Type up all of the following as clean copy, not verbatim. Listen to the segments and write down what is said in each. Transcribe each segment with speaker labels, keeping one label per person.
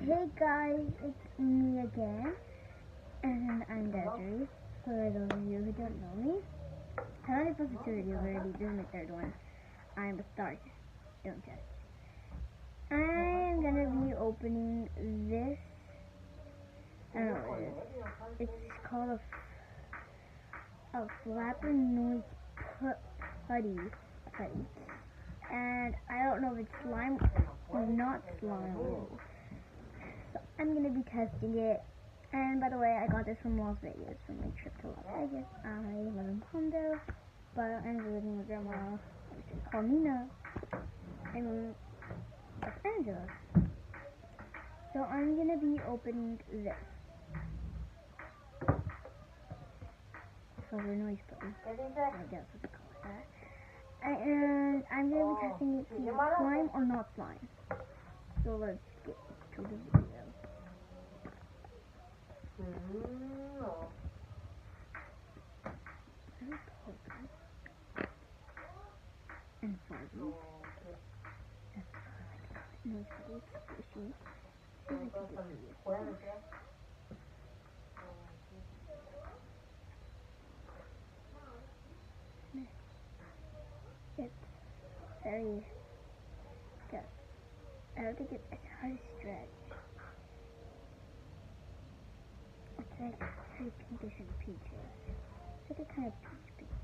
Speaker 1: Hey guys, it's me again, and I'm Desiree. For those of you who don't know me, I already posted 2 videos already. This is my 3rd one. I'm a star. Don't judge. I'm gonna be opening this. I don't know what it is. It's called a flapping noise putty. And I don't know if it's slime or not slime. So I'm gonna be testing it. And by the way, I got this from Las Vegas, from my trip to Las Vegas. I live in Palmdale, but I'm living with Grandma, which is called Nina, in Los Angeles. So I'm gonna be opening this. Silver noise putty. I guess what they call that. And I'm gonna be testing it to see if it's slime or not slime. So let's get to the video. And fuzzy. Nice, but it's squishy. It's very good. I don't think it's hard to stretch. It's like very pinkish and peaches. It's like a kind of peach pink.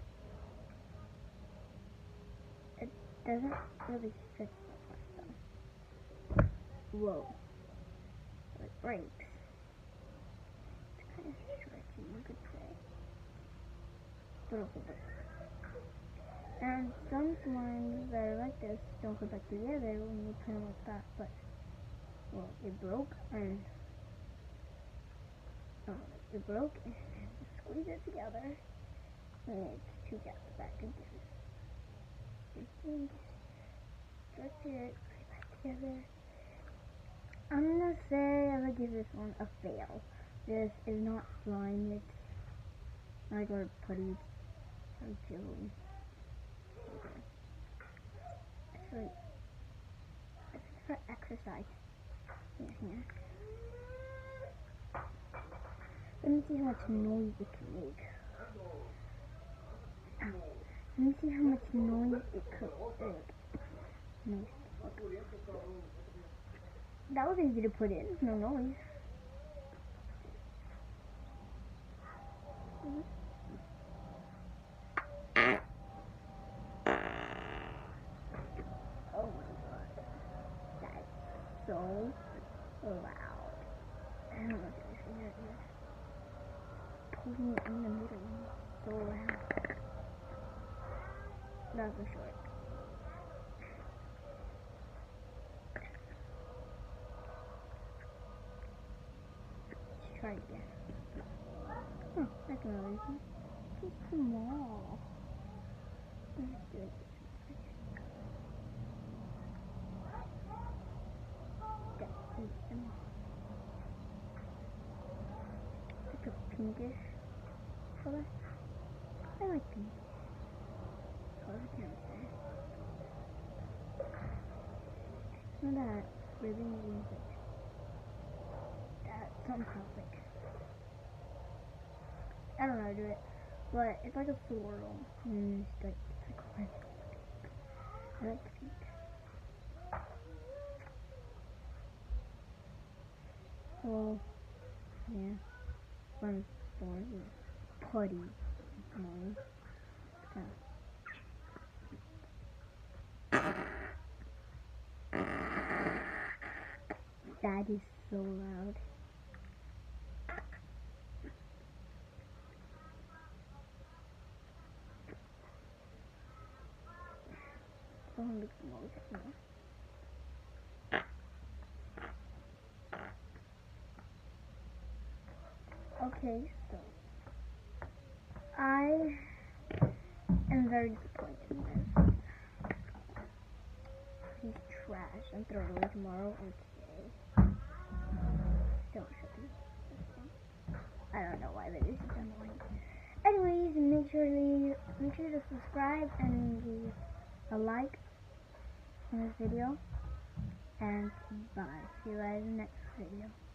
Speaker 1: It doesn't really stretch that much though. Whoa. It breaks. It's kind of stretchy, you could say. But also breaks. And some slimes that are like this don't go back together when you put them like that, but, well, it broke and squeeze it together, and it's together back again. Stretch it right back together. I'm gonna say I'm gonna give this one a fail. This is not slime, it's regular putty or jelly. It's for exercise. Here. Let me see how much noise it can make. Let me see how much noise it could make. Nice. That was easy to put in. No noise. Oh my god. That's so loud. I don't know if you can hear it. Pulling it in the middle. So loud. That's for short. Let's try it again. Oh, that's another reason. Too small. Let's do it. It's like a pinkish color. I like pink. Color cancer. Some of that ribbon is like that somehow like I don't know how to do it, but it's like a floral. It's like red. I like the pink. Well, yeah. Fun story. Putty. Noise. That is so loud. Someone makes noise now. Okay, so I am very disappointed in this. He's trash. I'm throwing it away tomorrow or today. Don't show me this thing. I don't know why, but this is annoying. Anyways, make sure to subscribe and leave a like on this video. and bye. See you guys in the next video.